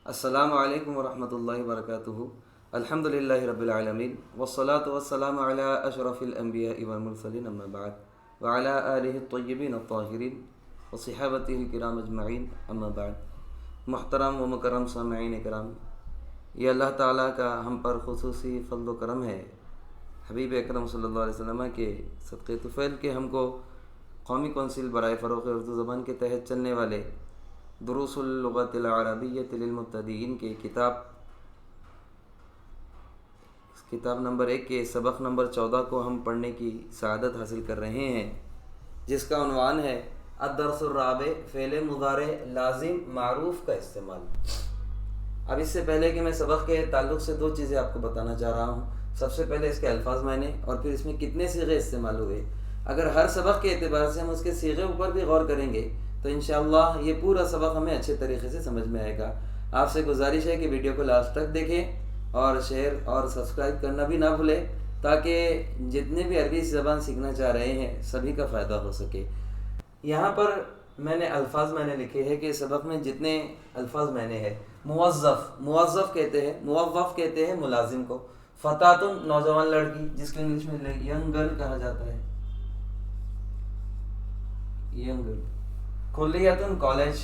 السلام علیکم ورحمۃ اللہ وبرکاتہ۔ الحمد للہ رب العالمین والصلاة والسلام علی اشرف الانبیاء والمرسلین اما بعد وعلی آلہ الطیبین الطاہرین وصحابتہ الکرام اجمعین اما بعد۔ محترم و مکرم سامعین کرام، یہ اللہ تعالیٰ کا ہم پر خصوصی فضل و کرم ہے، حبیب اکرم صلی اللہ علیہ وسلم کے صدقے طفیل کے ہم کو قومی کونسل برائے فروغ اردو زبان کے تحت چلنے والے دروس اللغت العربیۃ للمبتدئین کے کتاب نمبر 1 کے سبق نمبر 14 کو ہم پڑھنے کی سعادت حاصل کر رہے ہیں، جس کا عنوان ہے الدرس الرابع فعل مضارع لازم معروف کا استعمال۔ اب اس سے پہلے کہ میں سبق کے تعلق سے دو چیزیں آپ کو بتانا چاہ رہا ہوں۔ سب سے پہلے اس کے الفاظ معنی اور پھر اس میں کتنے صیغے استعمال ہوئے۔ اگر ہر سبق کے اعتبار سے ہم اس کے صیغے اوپر بھی غور کریں گے تو انشاءاللہ یہ پورا سبق ہمیں اچھے طریقے سے سمجھ میں آئے گا۔ آپ سے گزارش ہے کہ ویڈیو کو لاسٹ تک دیکھیں اور شیئر اور سبسکرائب کرنا بھی نہ بھولیں، تاکہ جتنے بھی عربی زبان سیکھنا چاہ رہے ہیں سبھی کا فائدہ ہو سکے۔ یہاں پر میں نے الفاظ میں نے لکھے ہیں کہ سبق میں جتنے الفاظ میں نے ہے۔ موظف کہتے ہیں ملازم کو۔ فتاتن نوجوان لڑکی، جس کو انگلش میں ینگ گرل کہا جاتا ہے، ینگ گرل۔ کلیتن کالج۔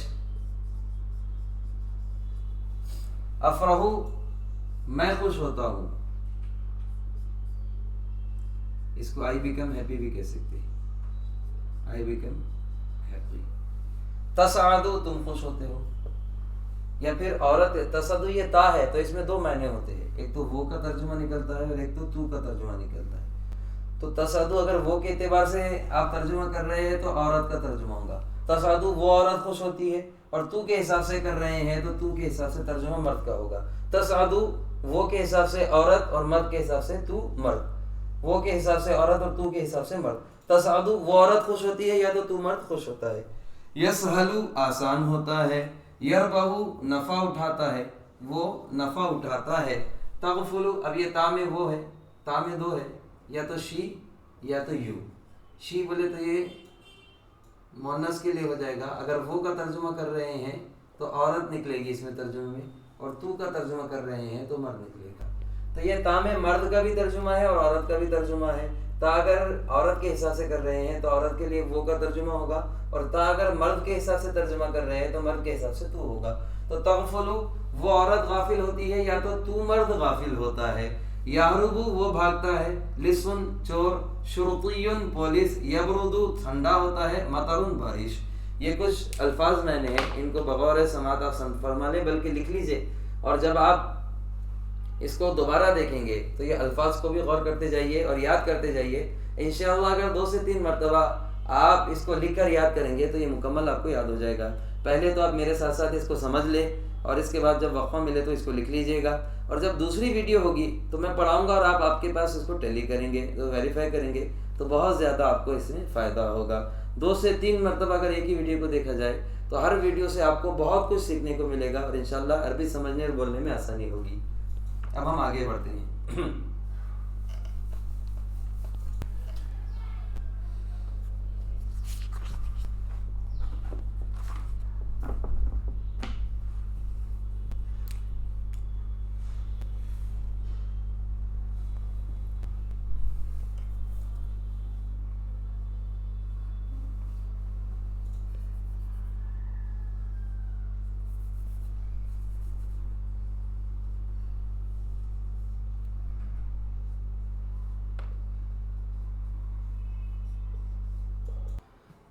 افرحو میں خوش ہوتا ہوں، اس کو آئی بیکم ہیپی بھی کہہ سکتے ہیں، آئی بیکم ہیپی۔ تسعدو تم خوش ہوتے ہو، یا پھر عورت تسعدو یہ تا ہے تو اس میں دو معنی ہوتے ہیں، ایک تو وہ کا ترجمہ نکلتا ہے اور ایک تو کا ترجمہ نکلتا ہے۔ تو تسعدو اگر وہ کے اعتبار سے آپ ترجمہ کر رہے ہیں تو عورت کا ترجمہ ہوگا۔ تسعدو وہ عورت خوش ہوتی ہے، اور تو کے حساب سے کر رہے ہیں تو کے حساب سے ترجمہ مرد کا ہوگا۔ تسعدو وہ کے حساب سے عورت اور مرد کے حساب سے تو مرد، وہ کے حساب سے عورت اور تو کے حساب سے مرد۔ تسعدو وہ عورت خوش ہوتی ہے یا تو مرد خوش ہوتا ہے۔ یسہلو آسان ہوتا ہے، یربحو نفع اٹھاتا ہے، وہ نفع اٹھاتا ہے۔ تغفلو اب یہ تا میں وہ ہے، تا میں دو ہے، یا تو شی یا تو یو۔ شی بولے تو یہ مؤنث کے لیے ہو جائے گا، اگر وہ کا ترجمہ کر رہے ہیں تو عورت نکلے گی اس میں ترجمے میں، اور تو کا ترجمہ کر رہے ہیں تو مرد نکلے گا۔ تو یہ تا میں مرد کا بھی ترجمہ ہے اور عورت کا بھی ترجمہ ہے۔ تا اگر عورت کے حساب سے کر رہے ہیں تو عورت کے لیے وہ کا ترجمہ ہوگا، اور تا اگر مرد کے حساب سے ترجمہ کر رہے ہیں تو مرد کے حساب سے تو ہوگا۔ تو تغفلو وہ عورت غافل ہوتی ہے یا تو مرد غافل ہوتا ہے۔ یہربو وہ بھاگتا ہے، لسن چور، شرطیون پولیس، یبردو ٹھنڈا ہوتا ہے، مطرون بارش۔ یہ کچھ الفاظ میں نے ہیں، ان کو بغور سماعت آپ سمجھ فرما لیں، بلکہ لکھ لیجئے، اور جب آپ اس کو دوبارہ دیکھیں گے تو یہ الفاظ کو بھی غور کرتے جائیے اور یاد کرتے جائیے۔ انشاءاللہ اگر 2 سے 3 مرتبہ آپ اس کو لکھ کر یاد کریں گے تو یہ مکمل آپ کو یاد ہو جائے گا۔ پہلے تو آپ میرے ساتھ ساتھ اس کو سمجھ لیں، اور اس کے بعد جب وقفہ ملے تو اس کو لکھ لیجئے گا، اور جب دوسری ویڈیو ہوگی تو میں پڑھاؤں گا اور آپ کے پاس اس کو ٹیلی کریں گے، تو ویریفائی کریں گے، تو بہت زیادہ آپ کو اس میں فائدہ ہوگا۔ 2 سے 3 مرتبہ اگر ایک ہی ویڈیو کو دیکھا جائے تو ہر ویڈیو سے آپ کو بہت کچھ سیکھنے کو ملے گا، اور انشاءاللہ عربی سمجھنے اور بولنے میں آسانی ہوگی۔ اب ہم آگے بڑھتے ہیں۔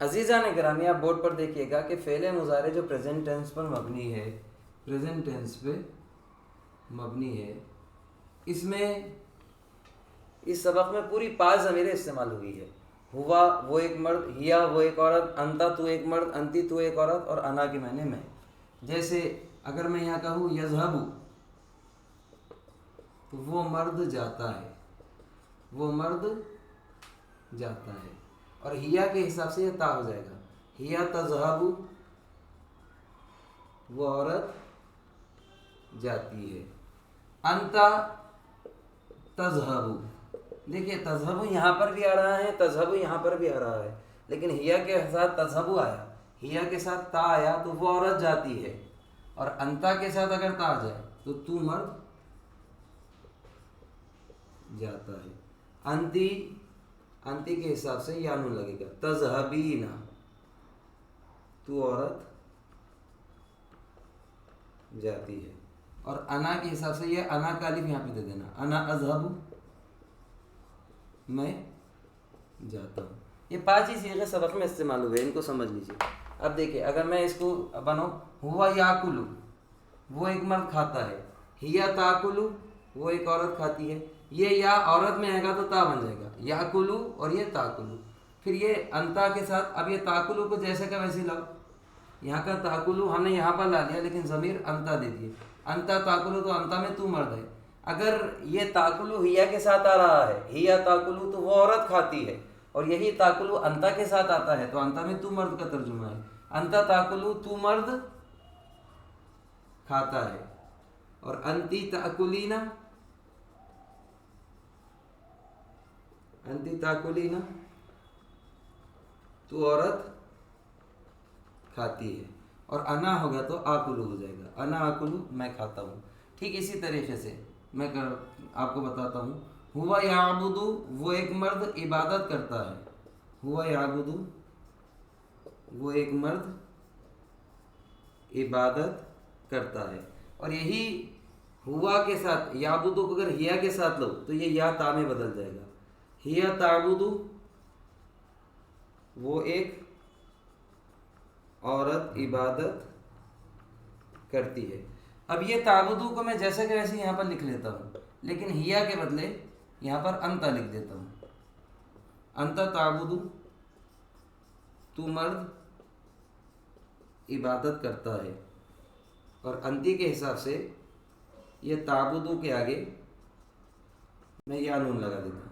عزیزان گرامی، آپ بورڈ پر دیکھیے گا کہ فعل مضارع جو پریزنٹ ٹینس پر مبنی ہے، پریزنٹ ٹینس پہ مبنی ہے، اس میں اس سبق میں پوری 5 ضمیریں استعمال ہوئی ہے۔ ہوا وہ ایک مرد، ہیا وہ ایک عورت، انتا تو ایک مرد، انتی تو ایک عورت، اور انا کے معنی میں۔ جیسے اگر میں یہاں کہوں یذہبو تو وہ مرد جاتا ہے، وہ مرد جاتا ہے، اور ہیا کے حساب سے یہ تا ہو جائے گا، ہیا تذہب وہ عورت جاتی ہے، انتا تذہب، دیکھیے تذہب یہاں پر بھی آ رہا ہے، تذہب یہاں پر بھی آ رہا ہے، لیکن ہیا کے ساتھ تذہب آیا، ہیا کے ساتھ تا آیا تو وہ عورت جاتی ہے، اور انتا کے ساتھ اگر تا آ جائے تو تو مرد جاتا ہے. انتی انتی کے حساب سے یا نون لگے گا. تذہبین تو عورت جاتی ہے. اور انا کے حساب سے یہ انا کا الف یہاں پہ دے دینا. انا اذہب میں جاتا ہوں. یہ 5 ہی صیغے سبق میں استعمال ہوئے, ان کو سمجھ لیجیے. اب دیکھیے اگر میں اس کو بناؤں, ہوا یاکلو وہ ایک مرد کھاتا ہے, ہیا تاکلو وہ ایک عورت کھاتی ہے. یہ یا عورت میں آئے گا تو تا بن جائے گا, یاکلو اور یہ تاکلو. پھر یہ انتا کے ساتھ اب یہ تاکلو کو جیسے کا ویسے لاؤ. یہاں کا تاکلو ہم نے یہاں پر لا لیا لیکن ضمیر انتا دے دیے. انتا تاکلو تو انتا میں تو مرد ہے. اگر یہ تاکلو ہیا کے ساتھ آ رہا ہے, ہیا تاکلو تو وہ عورت کھاتی ہے, اور یہی تاکلو انتا کے ساتھ آتا ہے تو انتا میں تو مرد کا ترجمہ ہے. انتا تاکلو تو مرد کھاتا ہے, اور انتی تاکلینا انتی تاکلینا تو عورت کھاتی ہے. اور انا ہوگا تو آکلو ہو جائے گا. انا آکلو میں کھاتا ہوں. ٹھیک اسی طریقے سے میں آپ کو بتاتا ہوں. ہوا یعبدو وہ ایک مرد عبادت کرتا ہے. ہوا یعبدو وہ ایک مرد عبادت کرتا ہے. اور یہی ہوا کے ساتھ یعبدو کو اگر ہیا کے ساتھ لو تو یہ یا تا میں بدل جائے گا. ہیا تعبدو وہ ایک عورت عبادت کرتی ہے. اب یہ تعبدو کو میں جیسے کہ ویسے یہاں پر لکھ لیتا ہوں, لیکن ہیا کے بدلے یہاں پر انتا لکھ دیتا ہوں. انتا تعبدو تو مرد عبادت کرتا ہے. اور انتی کے حساب سے یہ تعبدو کے آگے میں یا نون لگا دیتا ہوں,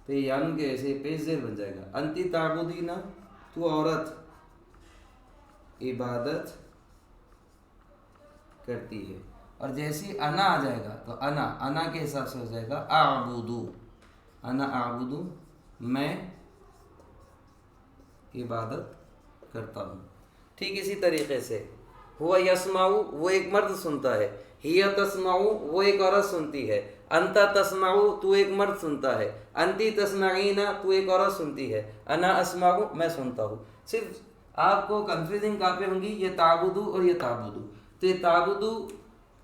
تو یہ یا نون کے ایسے پیش زیر بن جائے گا. انتی تعبدینا تو عورت عبادت کرتی ہے. اور جیسی انا آ جائے گا تو انا کے حساب سے ہو جائے گا اعبدو. انا اعبدو میں عبادت کرتا ہوں. ٹھیک اسی طریقے سے ہوا یسمعو وہ ایک مرد سنتا ہے. ہیا تسمعو وہ ایک عورت سنتی ہے. انتا تسمعو تو ایک مرد سنتا ہے. انتی تسمعینا تو ایک عورت سنتی ہے. انا اسمعو میں سنتا ہوں. صرف آپ کو کنفیوزنگ کہاں پہ ہوں گی, یہ تعبدو اور یہ تعبدو. تو یہ تعبدو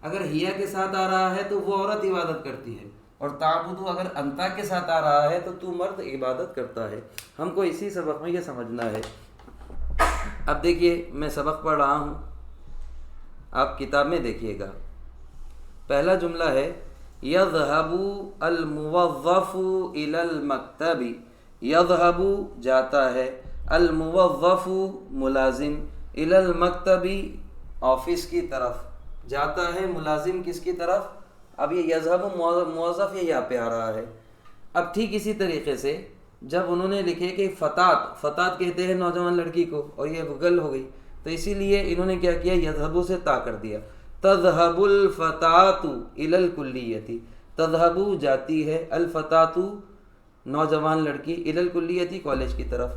اگر ہیا کے ساتھ آ رہا ہے تو وہ عورت عبادت کرتی ہے, اور تعبدو اگر انتا کے ساتھ آ رہا ہے تو مرد عبادت کرتا ہے. ہم کو اسی سبق میں یہ سمجھنا ہے. اب دیکھیے میں سبق پڑھ رہا ہوں, آپ کتاب میں دیکھیے گا. پہلا جملہ ہے یذهب الموظف الى المکتب. یذهب جاتا ہے, الموظف ملازم, الى المکتب آفس کی طرف جاتا ہے. ملازم کس کی طرف؟ اب یہ یذهب موظف یہ یہاں پہ آ رہا ہے. اب ٹھیک اسی طریقے سے جب انہوں نے لکھے کہ فتات کہتے ہیں نوجوان لڑکی کو, اور یہ غل ہو گئی تو اسی لیے انہوں نے کیا کیا, یذهب سے تا کر دیا. تذهب الفتاة الى الکلیۃ. تذهب جاتی ہے, الفتاة نوجوان لڑکی, الى الکلیۃ کالج کی طرف.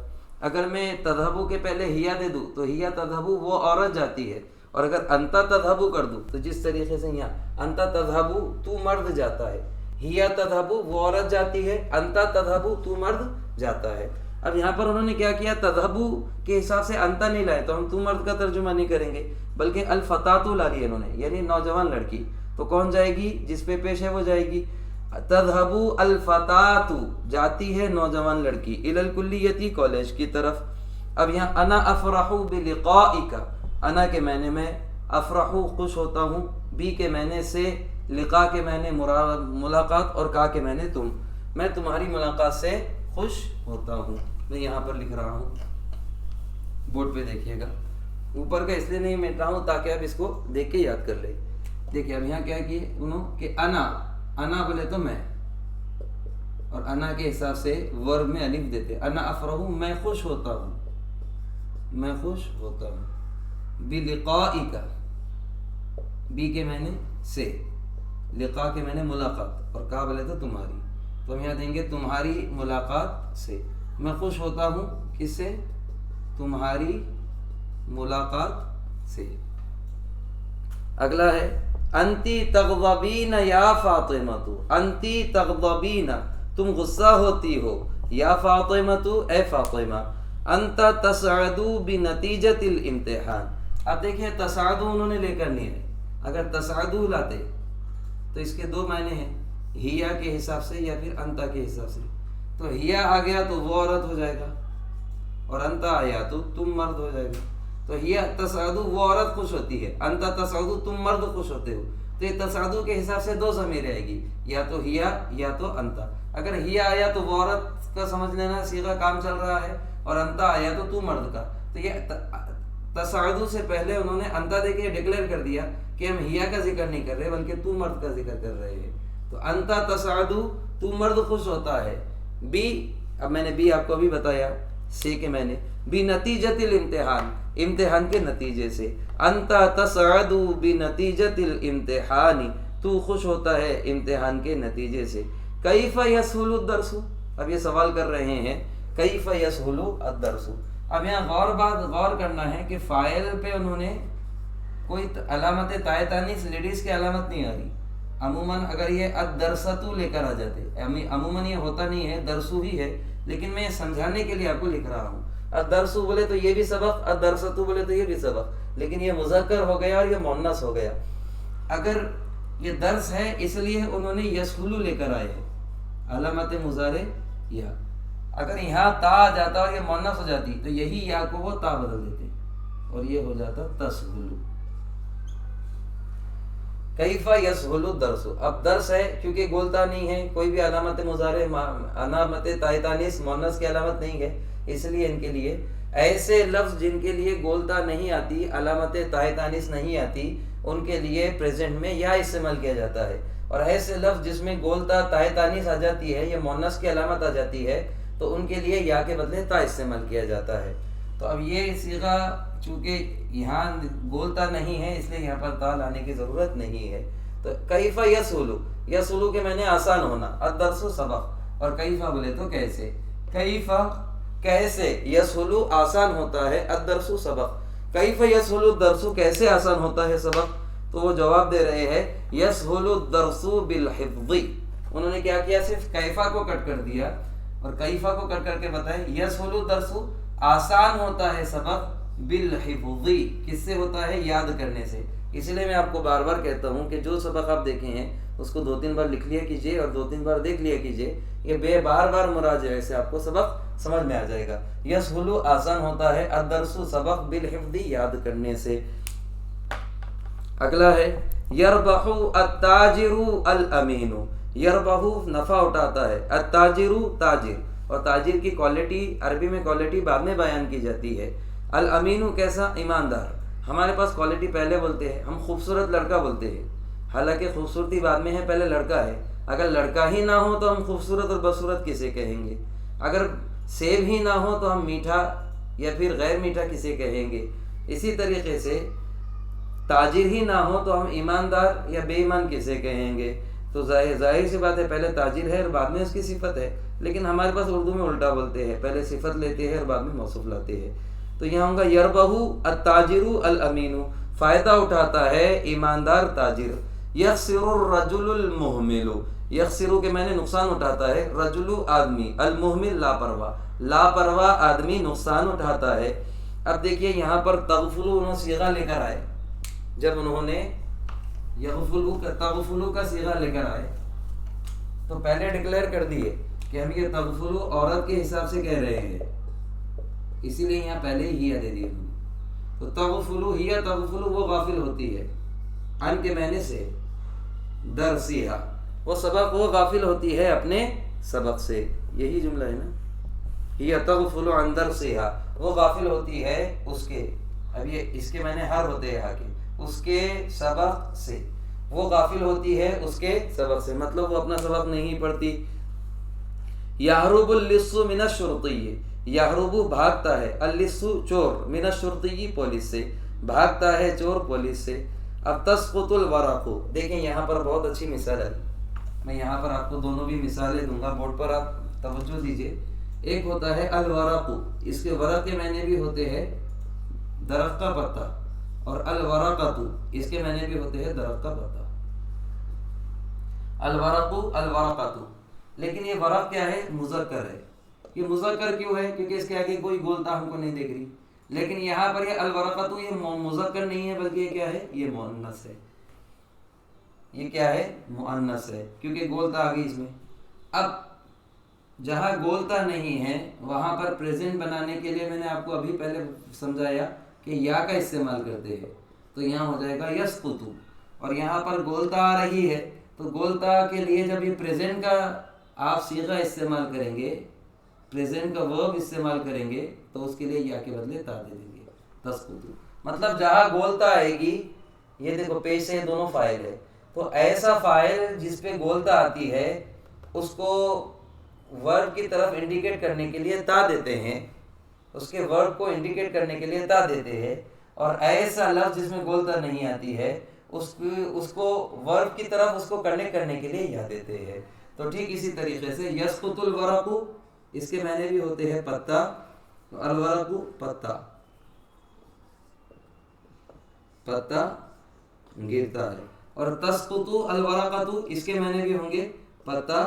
اگر میں تذهب کے پہلے ہیا دے دوں تو ہیا تذهب وہ عورت جاتی ہے, اور اگر انتا تذهب کر دوں تو جس طریقے سے یہاں انتا تذهب تو مرد جاتا ہے, ہیا تذهب وہ عورت جاتی ہے, انتا تذهب تو مرد جاتا ہے. اب یہاں پر انہوں نے کیا کیا, تذهب کے حساب سے انتا نہیں لائے تو ہم تو مرد کا ترجمہ نہیں کریں گے, بلکہ الفتاة لا لی انہوں نے, یعنی نوجوان لڑکی. تو کون جائے گی, جس پہ پیش ہے وہ جائے گی. تذهب الفتاة جاتی ہے نوجوان لڑکی, الى الکلیۃ کالج کی طرف. اب یہاں انا افرح بلقائک, انا کے معنی میں, افرح خوش ہوتا ہوں, بی کے معنی سے, لقاء کے معنی ملاقات, اور کا کے معنی تم, میں تمہاری ملاقات سے خوش ہوتا ہوں. میں یہاں پر لکھ رہا ہوں, بورڈ پہ دیکھیے گا. اوپر کا اس لیے نہیں مٹ رہا ہوں تاکہ آپ اس کو دیکھ کے یاد کر لیں. دیکھیے اب یہاں کیا کیے انہوں کہ انا بولے تو میں, اور انا کے حساب سے ورب میں الف دیتے. انا افرح میں خوش ہوتا ہوں, میں خوش ہوتا ہوں. بلقائک, بی کے معنی سے, لقاء کے معنی ملاقات, اور کا بولے تو تمہاری. تو ہم یہاں دیں گے تمہاری ملاقات سے. میں خوش ہوتا ہوں کس سے, تمہاری ملاقات سے. اگلا ہے انتی تغضبین یا فاطمۃ، انتی تغضبین تم غصہ ہوتی ہو، یا فاطمۃ اے فاطمہ، انت تصعد بنتیجۃ الامتحان۔ اب دیکھیں تصعد انہوں نے لے کر نہیں آئے، اگر تصعد لاتے تو اس کے دو معنی ہیں، ہیا کے حساب سے یا پھر انتا کے حساب سے۔ تو ہیا آ گیا تو وہ عورت ہو جائے گا، اور انتا آیا تو تم مرد ہو جائے گا۔ تو ہیا تصعد وہ عورت خوش ہوتی ہے، انتا تصعد تم مرد خوش ہوتے ہو۔ تو یہ تصعد کے حساب سے دو ضمیر آئے گی، یا تو ہیا یا تو انتا۔ اگر ہیا آیا تو وہ عورت کا سمجھ لینا صیغہ کام چل رہا ہے، اور انتا آیا تو تو مرد کا۔ تو یہ تصعد سے پہلے انہوں نے انتا دے کے ڈکلیئر کر دیا کہ ہم ہیا کا ذکر نہیں کر رہے بلکہ تو مرد کا ذکر کر رہے ہیں۔ تو انتا تصعد تو مرد خوش ہوتا ہے، بی اب میں نے بی آپ کو ابھی بتایا سے کہ میں نے بنتیجۃ الامتحان امتحان کے نتیجے سے، انتا تصعد بنتیجۃ الامتحان تو خوش ہوتا ہے امتحان کے نتیجے سے۔ کیف یسہل الدرس، اب یہ سوال کر رہے ہیں کیف یسہل الدرس۔ اب یہاں غور کرنا ہے کہ فاعل پہ انہوں نے کوئی علامت تائے تانیث لیڈیز کی علامت نہیں آ رہی۔ عموماً اگر یہ الدرسۃ لے کر آ جاتے، عموماً یہ ہوتا نہیں ہے، درسو ہی ہے، لیکن میں سمجھانے کے لیے آپ کو لکھ رہا ہوں۔ الدرسو بولے تو یہ بھی سبق، الدرسۃ بولے تو یہ بھی سبق، لیکن یہ مذکر ہو گیا اور یہ مؤنث ہو گیا۔ اگر یہ درس ہے اس لیے انہوں نے یسہل لے کر آئے ہیں، علامت مضارع یا۔ اگر یہاں تا آ جاتا اور یہ مؤنث ہو جاتی تو یہی یا کو وہ تا بدل دیتے اور یہ ہو جاتا تسہل۔ کیف یسہل الدرس، اب درس ہے کیونکہ گولتا نہیں ہے، کوئی بھی علامت مضارع علامت تائے تانیث مؤنث کی علامت نہیں ہے، اس لیے ان کے لیے ایسے لفظ جن کے لیے گولتا نہیں آتی، علامت تائے تانیث نہیں آتی، ان کے لیے پریزنٹ میں یا استعمال کیا جاتا ہے۔ اور ایسے لفظ جس میں گولتا تائے تانیث آ جاتی ہے یا مؤنث کی علامت آ جاتی ہے تو ان کے لیے یا کے بدلے تا استعمال کیا جاتا ہے۔ تو اب یہ صیغہ چونکہ یہاں گولتا نہیں ہے اس لیے یہاں پر تا لانے کی ضرورت نہیں ہے۔ تو کیف یسہل، یسہل کے میں نے آسان ہونا، الدرس سبق، اور کیف بولے تو کیسے، کیف کیسے، یسہل آسان ہوتا ہے، الدرس سبق۔ کیف یسہل الدرس کیسے آسان ہوتا ہے سبق، تو وہ جواب دے رہے ہیں یسہل الدرس بالحفظ۔ انہوں نے کیا کیا، صرف کیفا کو کٹ کر دیا اور کیفا کو کٹ کر کے بتائے یسہل الدرس آسان ہوتا ہے سبق بالحفظ، کس سے ہوتا ہے، یاد کرنے سے۔ اس لیے میں آپ کو بار بار کہتا ہوں کہ جو سبق آپ دیکھے ہیں اس کو 2-3 بار لکھ لیا کیجئے اور 2-3 بار دیکھ لیا کیجئے، یہ بار بار مراجعے سے آپ کو سبق سمجھ میں آ جائے گا۔ یسہل آسان ہوتا ہے، الدرس سبق بالحفظ یاد کرنے سے۔ اگلا ہے یربح التاجر الامین، یربح نفع اٹھاتا ہے، التاجر تاجر، اور تاجر کی کوالٹی عربی میں کوالٹی بعد میں بیان کی جاتی ہے۔ الامین کیسا، ایماندار۔ ہمارے پاس کوالٹی پہلے بولتے ہیں، ہم خوبصورت لڑکا بولتے ہیں، حالانکہ خوبصورتی بعد میں ہے، پہلے لڑکا ہے۔ اگر لڑکا ہی نہ ہو تو ہم خوبصورت اور بدصورت کسے کہیں گے؟ اگر سیب ہی نہ ہو تو ہم میٹھا یا پھر غیر میٹھا کسے کہیں گے؟ اسی طریقے سے تاجر ہی نہ ہو تو ہم ایماندار یا بے ایمان کسے کہیں گے؟ تو ظاہر سی بات ہے پہلے تاجر ہے اور بعد میں اس کی صفت ہے، لیکن ہمارے پاس اردو میں الٹا بولتے ہیں، پہلے صفت لیتے ہیں اور بعد میں موصوف لاتے ہیں۔ تو یہاں ہوگا یربح التاجر الامین، فائدہ اٹھاتا ہے ایماندار تاجر۔ یخسر الرجل المہمل، یخسر کے میں نے نقصان اٹھاتا ہے، رجل آدمی، المہمل لاپرواہ، لاپرواہ آدمی نقصان اٹھاتا ہے۔ اب دیکھیے یہاں پر تغفلو انہوں صیغہ لے کر آئے، جب انہوں نے تغفلو کا صیغہ لے کر آئے تو پہلے ڈکلیئر کر دیے کہ ہم یہ تغفلو عورت کے حساب سے کہہ رہے ہیں، اسی لیے یہاں پہلے ہی دے دیے۔ تو تغفلو ہی تغفلو وہ غافل ہوتی ہے، ان کے معنی سے درسیہا، وہ سبق وہ غافل ہوتی ہے اپنے سبق سے، یہی جملہ ہے نا، ہی تغفل عن درسیہا، وہ غافل ہوتی ہے اس کے، اب یہ اس کے معنی ہر ہوتے ہیں کے، اس کے سبق سے، وہ غافل ہوتی ہے اس کے سبق سے، مطلب وہ اپنا سبق نہیں پڑھتی۔ یہرب اللص من الشرطی، یہرب بھاگتا ہے، اللص چور، من الشرطی پولیس سے، بھاگتا ہے چور پولیس سے۔ اب تسقط الورق، دیکھیں یہاں پر بہت اچھی مثال ہے، میں یہاں پر آپ کو دونوں بھی مثالیں دوں گا، بورڈ پر آپ توجہ دیجئے۔ ایک ہوتا ہے الورق، اس کے ورق کے معنی بھی ہوتے ہیں درخت کا پتا، اور الورقۃ اس کے معنی بھی ہوتے ہیں درخت کا پتا، الورق الورقۃ، لیکن یہ ورق کیا ہے؟ مذکر ہے۔ یہ مذکر کیوں ہے؟ کیونکہ اس کے آگے کوئی گولتا ہم کو نہیں دیکھ رہی، لیکن یہاں پر یہ الورقۃ یہ مذکر نہیں ہے بلکہ یہ کیا ہے؟ یہ مؤنث ہے۔ یہ کیا ہے؟ مؤنث ہے، کیونکہ گولتا آ گئی اس میں۔ اب جہاں گولتا نہیں ہے وہاں پر پریزنٹ بنانے کے لیے میں نے آپ کو ابھی پہلے سمجھایا کہ یا کا استعمال کرتے ہیں، تو یہاں ہو جائے گا یسقط، اور یہاں پر گولتا آ رہی ہے تو گولتا کے لیے جب یہ پریزنٹ کا آپ صیغہ استعمال کریں گے، پریزنٹ کا ورب استعمال کریں گے، تو اس کے لیے یا کے بدلے تا دے دیں گے، تسقط۔ مطلب جہاں گولتا آئے گی، یہ دیکھو پیش سے دونوں فاعل ہے، تو ایسا فاعل جس پہ گولتا آتی ہے اس کو ورب کی طرف انڈیکیٹ کرنے کے لیے تا دیتے ہیں، اس کے ورب کو انڈیکیٹ کرنے کے لیے تا دیتے ہیں، اور ایسا لفظ جس میں گولتا نہیں آتی ہے اس کو ورب کی طرف اس کو کنیکٹ کرنے کے لیے یا دیتے ہیں۔ تو ٹھیک اسی طریقے سے یسقط الورق اس کے معنی بھی ہوتے ہیں پتا، الورق پتا، پتا گرتا ہے، اور تسقط الورقۃ اس کے معنی بھی ہوں گے پتا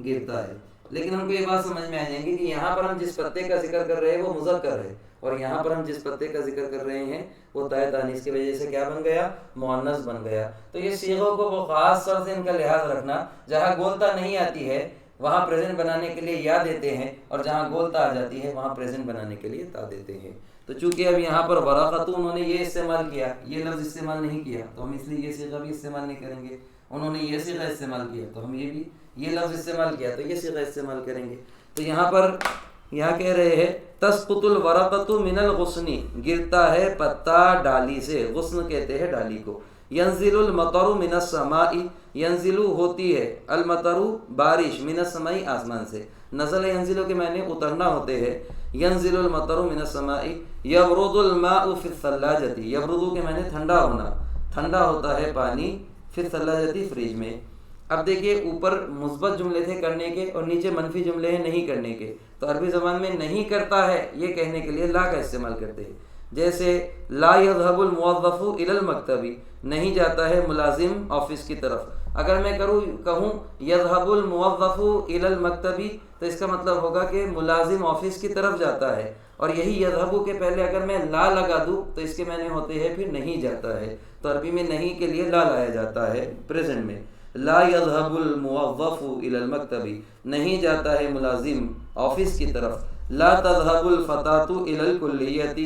گرتا ہے۔ لیکن ہم کو یہ بات سمجھ میں آ جائے گی کہ یہاں پر ہم جس پتے کا ذکر کر رہے ہیں وہ مذکر ہے، اور یہاں پر ہم جس پتے کا ذکر کر رہے ہیں وہ تائے تانیث کی وجہ سے کیا بن گیا؟ مؤنث بن گیا۔ تو یہ صیغوں کو وہ خاص طور سے ان کا لحاظ رکھنا، جہاں گولتا نہیں آتی ہے وہاں پریزنٹ بنانے کے لیے یا دیتے ہیں، اور جہاں گولتا آ جاتی ہے وہاں پریزنٹ بنانے کے لیے تا دیتے ہیں۔ تو چونکہ اب یہاں پر ورقۃ انہوں نے یہ استعمال کیا، یہ لفظ استعمال نہیں کیا، تو ہم اس لیے یہ صیغہ بھی استعمال نہیں کریں گے۔ انہوں نے یہ صیغہ استعمال کیا تو ہم یہ بھی، یہ لفظ استعمال کیا تو یہ صیغہ استعمال کریں گے۔ تو یہاں پر یہاں کہہ رہے ہیں تسقط الورقۃ من الغصن، گرتا ہے پتا ڈالی سے، غصن کہتے ہیں ڈالی کو۔ ینزل المطر من السماء، ینزل ہوتی ہے، المطر بارش، من السماء آسمان سے، نزل ینزل کے معنی اترنا ہوتے ہیں، ینزل المطر من السماء، یبرد الماء فی الثلاجۃ، یبرد کے معنی ٹھنڈا ہونا، ٹھنڈا ہوتا ہے پانی، فی الثلاجۃ فریج میں۔ اب دیکھیے اوپر مثبت جملے تھے کرنے کے اور نیچے منفی جملے ہیں نہیں کرنے کے، تو عربی زبان میں نہیں کرتا ہے یہ کہنے کے لیے لا کا استعمال کرتے ہیں۔ جیسے لا یذهب الموظف الی المکتب، نہیں جاتا ہے ملازم آفس کی طرف۔ اگر میں کہوں یذهب الموظف الی المکتب تو اس کا مطلب ہوگا کہ ملازم آفس کی طرف جاتا ہے، اور یہی یذهب کے پہلے اگر میں لا لگا دوں تو اس کے معنی ہوتے ہیں پھر نہیں جاتا ہے، تو عربی میں نہیں کے لیے لا لایا جاتا ہے پریزنٹ میں۔ لا یذهب الموظف الی المکتب، نہیں جاتا ہے ملازم آفس کی طرف۔ لا تذهب الفتاة الی الکلیۃ،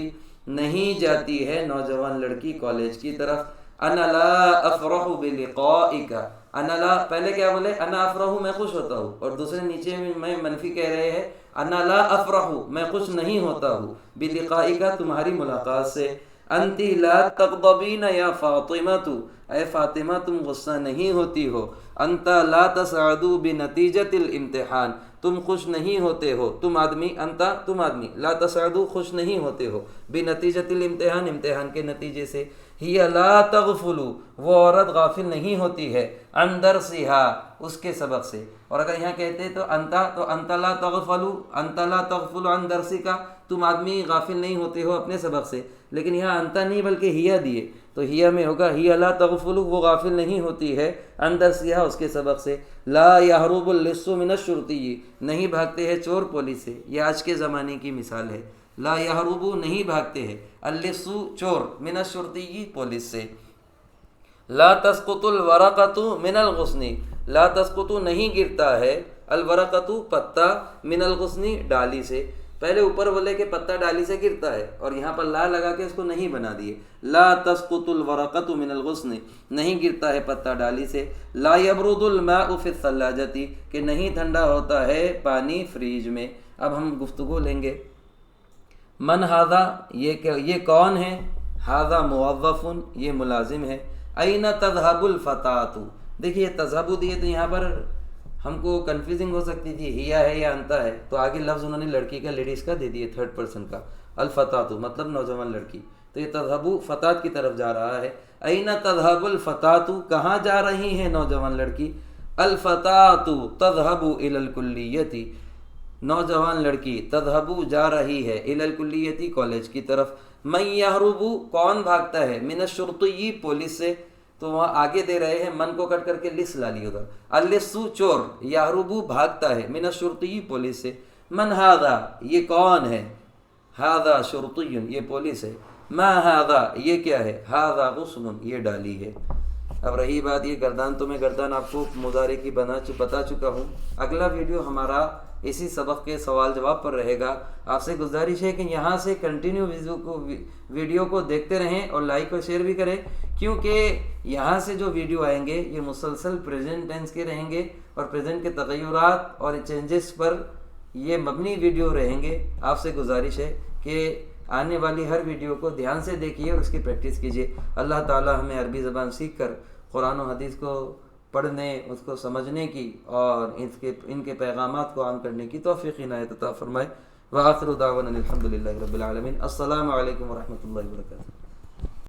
نہیں جاتی ہے نوجوان لڑکی کالج کی طرف۔ انا لا افرح بلقائک، انا لا پہلے کیا بولے؟ انا افرح میں خوش ہوتا ہوں، اور دوسرے نیچے میں منفی کہہ رہے ہیں انا لا افرح میں خوش نہیں ہوتا ہوں، بلقائک تمہاری ملاقات سے۔ انتی لا تغضبین یا فاطمۃ، اے فاطمہ تم غصہ نہیں ہوتی ہو۔ انت لا تسعد بنتیجۃ الامتحان، تم خوش نہیں ہوتے ہو، تم آدمی، انتا تم آدمی، لا تسعد خوش نہیں ہوتے ہو، بنتیجۃ الامتحان امتحان کے نتیجے سے۔ ہی لا تغفل وہ عورت غافل نہیں ہوتی ہے، عن درسہا اس کے سبق سے۔ اور اگر یہاں کہتے تو انت لا تغفل، انت لا تغفل عن درسکا، تم آدمی غافل نہیں ہوتے ہو اپنے سبق سے، لیکن یہاں انتا نہیں بلکہ ہیا دیے تو ہیا میں ہوگا ہی لا تغفل وہ غافل نہیں ہوتی ہے، عن درسہا اس کے سبق سے۔ لا یہرب اللص من الشرطی، نہیں بھاگتے ہیں چور پولیس سے، یہ آج کے زمانے کی مثال ہے۔ لا یہرب نہیں بھاگتے ہیں، اللص چور، من الشرطی پولیس سے۔ لا تسقط الورقۃ من الغصن، لا تسقط نہیں گرتا ہے، الورقۃ پتا، من الغصن ڈالی سے۔ پہلے اوپر بولے کہ پتا ڈالی سے گرتا ہے، اور یہاں پر لا لگا کے اس کو نہیں بنا دیے۔ لا تسقط الورقۃ من الغصن، نہیں گرتا ہے پتا ڈالی سے۔ لا یبرد الماء فی الثلاجۃ، کہ نہیں ٹھنڈا ہوتا ہے پانی فریج میں۔ اب ہم گفتگو لیں گے۔ من ھذا، یہ کون ہے؟ ھذا موظف، یہ ملازم ہے۔ این تذهب الفتاة، دیکھیے تذهب دیے تو یہاں پر ہم کو کنفیوزنگ ہو سکتی تھی، ہیا ہے یا انتا ہے، تو آگے لفظ انہوں نے لڑکی کا، لیڈیز کا دے دیے، تھرڈ پرسن کا، الفتاة مطلب نوجوان لڑکی، تو یہ تذهب فتاة کی طرف جا رہا ہے۔ این تذهب الفتاة، کہاں جا رہی ہیں نوجوان لڑکی؟ الفتاة تذهب الى الکلیۃ، نوجوان لڑکی، تذہبو جا رہی ہے، الی الکلیتی کالج کی طرف، من یہربو کون بھاگتا ہے، من الشرطی پولیس سے، تو وہاں آگے دے رہے ہیں، من کو کٹ کر کے لس لا لی ادھر، اللسو چور، یہربو بھاگتا ہے، من الشرطی پولیس سے، من ہذا یہ کون ہے، ہذا شرطی یہ پولیس ہے، ما ہذا یہ کیا ہے، ہذا غصن یہ ڈالی ہے۔ اب رہی بات یہ گردان، تو میں گردان آپ کو مضارع کی بتا چکا ہوں۔ اگلا ویڈیو ہمارا اسی سبق کے سوال جواب پر رہے گا۔ آپ سے گزارش ہے کہ یہاں سے کنٹینیو ویڈیو کو دیکھتے رہیں اور لائک اور شیئر بھی کریں، کیونکہ یہاں سے جو ویڈیو آئیں گے یہ مسلسل پریزنٹ ٹینس کے رہیں گے اور پریزنٹ کے تغیرات اور چینجز پر یہ مبنی ویڈیو رہیں گے۔ آپ سے گزارش ہے کہ آنے والی ہر ویڈیو کو دھیان سے دیکھیے اور اس کی پریکٹس کیجیے۔ اللہ تعالی ہمیں عربی زبان سیکھ کر قرآن و حدیث کو پڑھنے، اس کو سمجھنے کی اور ان کے پیغامات کو عام کرنے کی توفیق عنایت عطا فرمائے۔ وآخر دعوانا الحمد للہ رب العالمین۔ السلام علیکم ورحمۃ اللہ وبرکاتہ۔